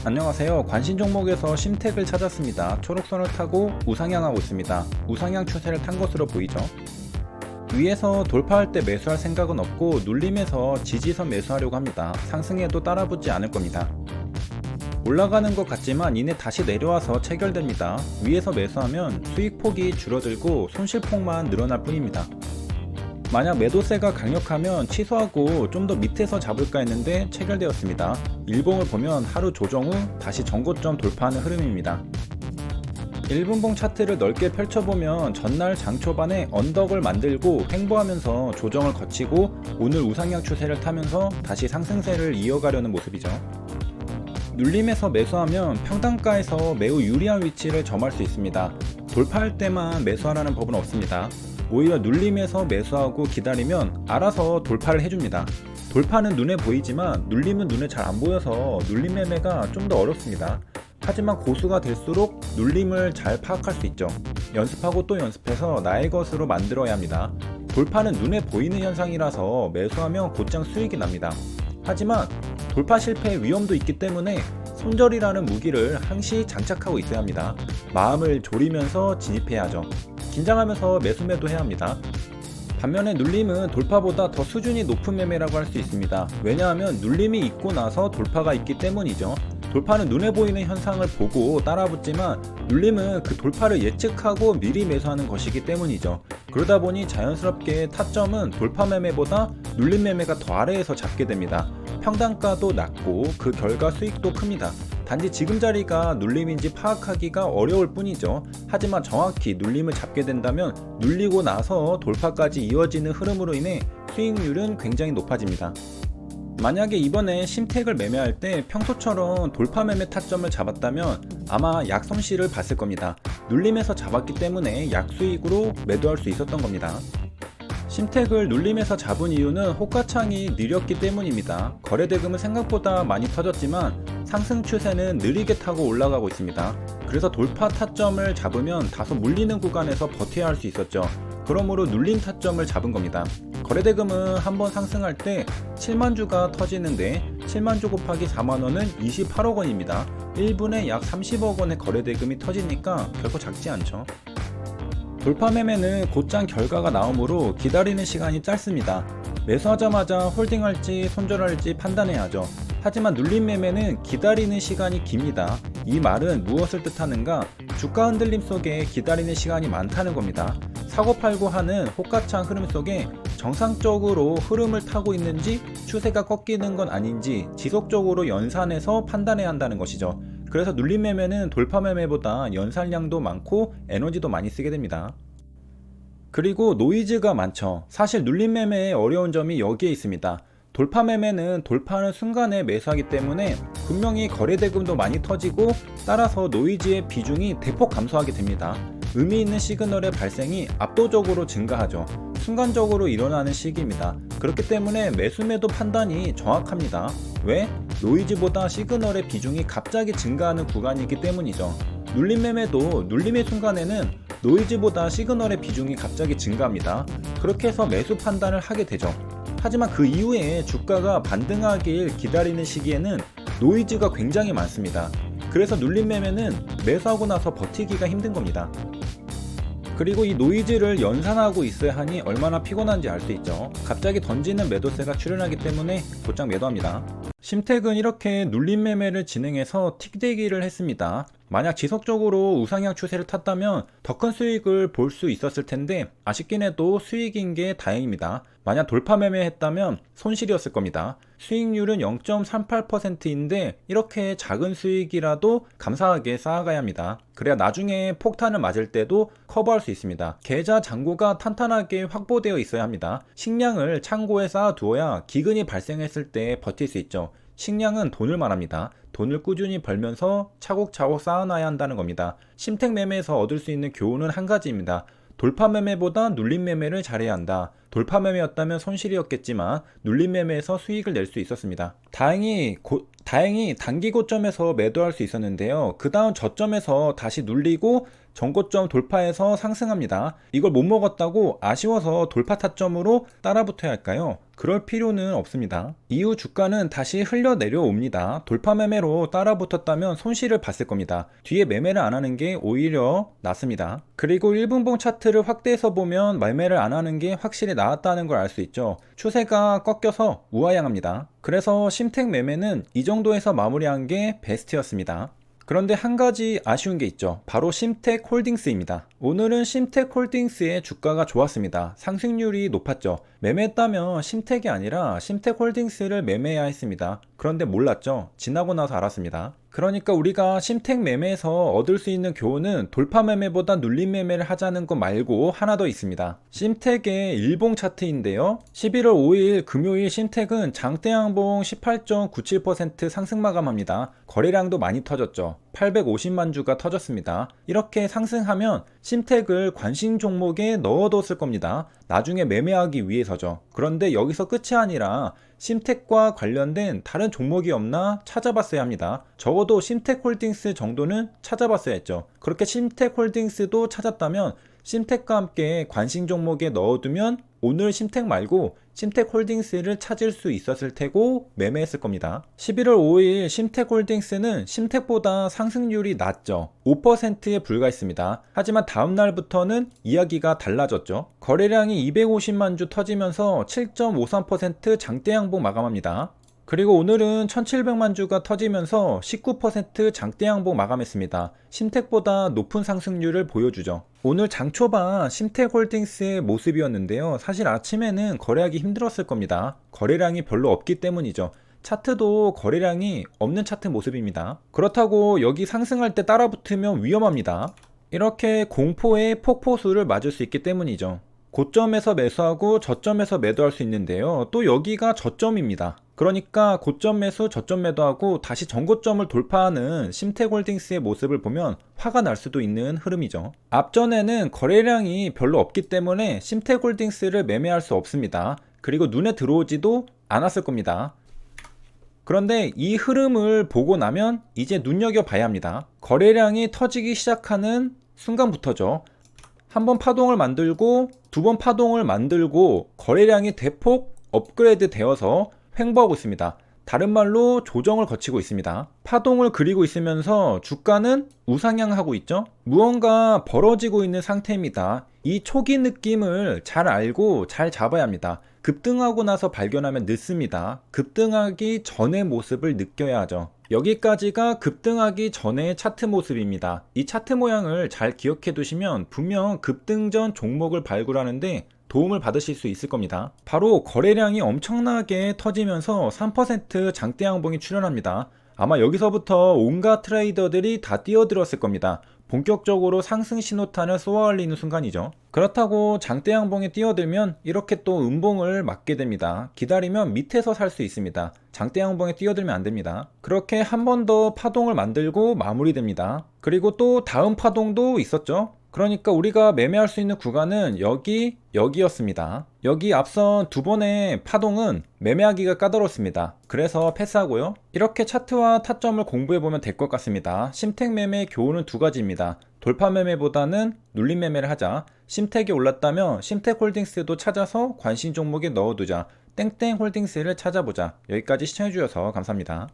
안녕하세요. 관심 종목에서 심택을 찾았습니다. 초록선을 타고 우상향하고 있습니다. 우상향 추세를 탄 것으로 보이죠. 위에서 돌파할 때 매수할 생각은 없고 눌림에서 지지선 매수하려고 합니다. 상승에도 따라붙지 않을 겁니다. 올라가는 것 같지만 이내 다시 내려와서 체결됩니다. 위에서 매수하면 수익폭이 줄어들고 손실폭만 늘어날 뿐입니다. 만약 매도세가 강력하면 취소하고 좀 더 밑에서 잡을까 했는데 체결되었습니다. 일봉을 보면 하루 조정 후 다시 전고점 돌파하는 흐름입니다. 1분봉 차트를 넓게 펼쳐보면 전날 장 초반에 언덕을 만들고 횡보하면서 조정을 거치고 오늘 우상향 추세를 타면서 다시 상승세를 이어가려는 모습이죠. 눌림에서 매수하면 평단가에서 매우 유리한 위치를 점할 수 있습니다. 돌파할 때만 매수하라는 법은 없습니다. 오히려 눌림에서 매수하고 기다리면 알아서 돌파를 해줍니다. 돌파는 눈에 보이지만 눌림은 눈에 잘 안 보여서 눌림 매매가 좀 더 어렵습니다. 하지만 고수가 될수록 눌림을 잘 파악할 수 있죠. 연습하고 또 연습해서 나의 것으로 만들어야 합니다. 돌파는 눈에 보이는 현상이라서 매수하면 곧장 수익이 납니다. 하지만 돌파 실패의 위험도 있기 때문에 손절이라는 무기를 항시 장착하고 있어야 합니다. 마음을 졸이면서 진입해야 하죠. 긴장하면서 매수 해야 합니다. 반면에 눌림은 돌파보다 더 수준이 높은 매매라고 할 수 있습니다. 왜냐하면 눌림이 있고 나서 돌파가 있기 때문이죠. 돌파는 눈에 보이는 현상을 보고 따라붙지만 눌림은 그 돌파를 예측하고 미리 매수하는 것이기 때문이죠. 그러다 보니 자연스럽게 타점은 돌파 매매보다 눌림 매매가 더 아래에서 잡게 됩니다. 평단가도 낮고 그 결과 수익도 큽니다. 단지 지금 자리가 눌림인지 파악하기가 어려울 뿐이죠. 하지만 정확히 눌림을 잡게 된다면 눌리고 나서 돌파까지 이어지는 흐름으로 인해 수익률은 굉장히 높아집니다. 만약에 이번에 심택을 매매할 때 평소처럼 돌파 매매 타점을 잡았다면 아마 약 손실을 봤을 겁니다. 눌림에서 잡았기 때문에 약 수익으로 매도할 수 있었던 겁니다. 심택을 눌림에서 잡은 이유는 호가창이 느렸기 때문입니다. 거래대금은 생각보다 많이 터졌지만 상승 추세는 느리게 타고 올라가고 있습니다. 그래서 돌파 타점을 잡으면 다소 물리는 구간에서 버텨야 할 수 있었죠. 그러므로 눌림 타점을 잡은 겁니다. 거래대금은 한번 상승할 때 7만주가 터지는데 7만주 곱하기 4만원은 28억원입니다. 1분에 약 30억원의 거래대금이 터지니까 결코 작지 않죠. 돌파 매매는 곧장 결과가 나오므로 기다리는 시간이 짧습니다. 매수하자마자 홀딩할지 손절할지 판단해야 하죠. 하지만 눌림 매매는 기다리는 시간이 깁니다. 이 말은 무엇을 뜻하는가? 주가 흔들림 속에 기다리는 시간이 많다는 겁니다. 사고팔고 하는 호가창 흐름 속에 정상적으로 흐름을 타고 있는지 추세가 꺾이는 건 아닌지 지속적으로 연산해서 판단해야 한다는 것이죠. 그래서 눌림 매매는 돌파 매매보다 연산량도 많고 에너지도 많이 쓰게 됩니다. 그리고 노이즈가 많죠. 사실 눌림 매매의 어려운 점이 여기에 있습니다. 돌파 매매는 돌파하는 순간에 매수하기 때문에 분명히 거래대금도 많이 터지고 따라서 노이즈의 비중이 대폭 감소하게 됩니다. 의미 있는 시그널의 발생이 압도적으로 증가하죠. 순간적으로 일어나는 시기입니다. 그렇기 때문에 매수 매도 판단이 정확합니다. 왜? 노이즈보다 시그널의 비중이 갑자기 증가하는 구간이기 때문이죠. 눌림 매매도 눌림의 순간에는 노이즈보다 시그널의 비중이 갑자기 증가합니다. 그렇게 해서 매수 판단을 하게 되죠. 하지만 그 이후에 주가가 반등하길 기다리는 시기에는 노이즈가 굉장히 많습니다. 그래서 눌림 매매는 매수하고 나서 버티기가 힘든 겁니다. 그리고 이 노이즈를 연산하고 있어야 하니 얼마나 피곤한지 알 수 있죠. 갑자기 던지는 매도세가 출현하기 때문에 곧장 매도합니다. 심택은 이렇게 눌림 매매를 진행해서 틱대기를 했습니다. 만약 지속적으로 우상향 추세를 탔다면 더 큰 수익을 볼 수 있었을 텐데 아쉽긴 해도 수익인 게 다행입니다. 만약 돌파 매매했다면 손실이었을 겁니다. 수익률은 0.38%인데 이렇게 작은 수익이라도 감사하게 쌓아가야 합니다. 그래야 나중에 폭탄을 맞을 때도 커버할 수 있습니다. 계좌 잔고가 탄탄하게 확보되어 있어야 합니다. 식량을 창고에 쌓아두어야 기근이 발생했을 때 버틸 수 있죠. 식량은 돈을 말합니다. 돈을 꾸준히 벌면서 차곡차곡 쌓아놔야 한다는 겁니다. 심택 매매에서 얻을 수 있는 교훈은 한 가지입니다. 돌파 매매보다 눌림 매매를 잘해야 한다. 돌파 매매였다면 손실이었겠지만 눌림 매매에서 수익을 낼 수 있었습니다. 다행히 단기 고점에서 매도할 수 있었는데요. 그 다음 저점에서 다시 눌리고 전고점 돌파해서 상승합니다. 이걸 못 먹었다고 아쉬워서 돌파 타점으로 따라붙어야 할까요? 그럴 필요는 없습니다. 이후 주가는 다시 흘러 내려옵니다. 돌파 매매로 따라붙었다면 손실을 봤을 겁니다. 뒤에 매매를 안 하는 게 오히려 낫습니다. 그리고 1분봉 차트를 확대해서 보면 매매를 안 하는 게 확실히 나았다는 걸 알 수 있죠. 추세가 꺾여서 우하향합니다. 그래서 심택 매매는 이 정도에서 마무리한 게 베스트였습니다. 그런데 한 가지 아쉬운 게 있죠. 바로 심택 홀딩스입니다. 오늘은 심택 홀딩스의 주가가 좋았습니다. 상승률이 높았죠. 매매했다면 심택이 아니라 심택 홀딩스를 매매해야 했습니다. 그런데 몰랐죠. 지나고 나서 알았습니다. 그러니까 우리가 심택 매매에서 얻을 수 있는 교훈은 돌파 매매보다 눌림 매매를 하자는 거 말고 하나 더 있습니다. 심택의 일봉 차트인데요. 11월 5일 금요일 심택은 장대양봉 18.97% 상승 마감합니다. 거래량도 많이 터졌죠. 850만 주가 터졌습니다. 이렇게 상승하면 심택을 관심 종목에 넣어뒀을 겁니다. 나중에 매매하기 위해서죠. 그런데 여기서 끝이 아니라 심택과 관련된 다른 종목이 없나 찾아봤어야 합니다. 적어도 심택홀딩스 정도는 찾아봤어야 했죠. 그렇게 심택홀딩스도 찾았다면 심택과 함께 관심 종목에 넣어두면 오늘 심택 말고 심택홀딩스를 찾을 수 있었을 테고 매매했을 겁니다. 11월 5일 심택홀딩스는 심택보다 상승률이 낮죠. 5%에 불과했습니다. 하지만 다음날부터는 이야기가 달라졌죠. 거래량이 250만 주 터지면서 7.53% 장대양봉 마감합니다. 그리고 오늘은 1700만 주가 터지면서 19% 장대양봉 마감했습니다. 심택보다 높은 상승률을 보여주죠. 오늘 장초반 심택홀딩스의 모습이었는데요. 사실 아침에는 거래하기 힘들었을 겁니다. 거래량이 별로 없기 때문이죠. 차트도 거래량이 없는 차트 모습입니다. 그렇다고 여기 상승할 때 따라붙으면 위험합니다. 이렇게 공포의 폭포수를 맞을 수 있기 때문이죠. 고점에서 매수하고 저점에서 매도할 수 있는데요. 또 여기가 저점입니다. 그러니까 고점 매수, 저점 매도하고 다시 전고점을 돌파하는 심택홀딩스의 모습을 보면 화가 날 수도 있는 흐름이죠. 앞전에는 거래량이 별로 없기 때문에 심택홀딩스를 매매할 수 없습니다. 그리고 눈에 들어오지도 않았을 겁니다. 그런데 이 흐름을 보고 나면 이제 눈여겨봐야 합니다. 거래량이 터지기 시작하는 순간부터죠. 한 번 파동을 만들고 두 번 파동을 만들고 거래량이 대폭 업그레이드 되어서 횡보하고 있습니다. 다른 말로 조정을 거치고 있습니다. 파동을 그리고 있으면서 주가는 우상향하고 있죠. 무언가 벌어지고 있는 상태입니다. 이 초기 느낌을 잘 알고 잘 잡아야 합니다. 급등하고 나서 발견하면 늦습니다. 급등하기 전의 모습을 느껴야 하죠. 여기까지가 급등하기 전의 차트 모습입니다. 이 차트 모양을 잘 기억해 두시면 분명 급등 전 종목을 발굴하는데 도움을 받으실 수 있을 겁니다. 바로 거래량이 엄청나게 터지면서 3% 장대양봉이 출현합니다. 아마 여기서부터 온갖 트레이더들이 다 뛰어들었을 겁니다. 본격적으로 상승 신호탄을 쏘아올리는 순간이죠. 그렇다고 장대양봉에 뛰어들면 이렇게 또 음봉을 맞게 됩니다. 기다리면 밑에서 살 수 있습니다. 장대양봉에 뛰어들면 안 됩니다. 그렇게 한 번 더 파동을 만들고 마무리됩니다. 그리고 또 다음 파동도 있었죠. 그러니까 우리가 매매할 수 있는 구간은 여기였습니다. 여기 앞선 두 번의 파동은 매매하기가 까다롭습니다. 그래서 패스하고요. 이렇게 차트와 타점을 공부해보면 될 것 같습니다. 심택 매매의 교훈은 두 가지입니다. 돌파 매매보다는 눌림 매매를 하자. 심택이 올랐다면 심택 홀딩스도 찾아서 관심 종목에 넣어두자. 땡땡 홀딩스를 찾아보자. 여기까지 시청해주셔서 감사합니다.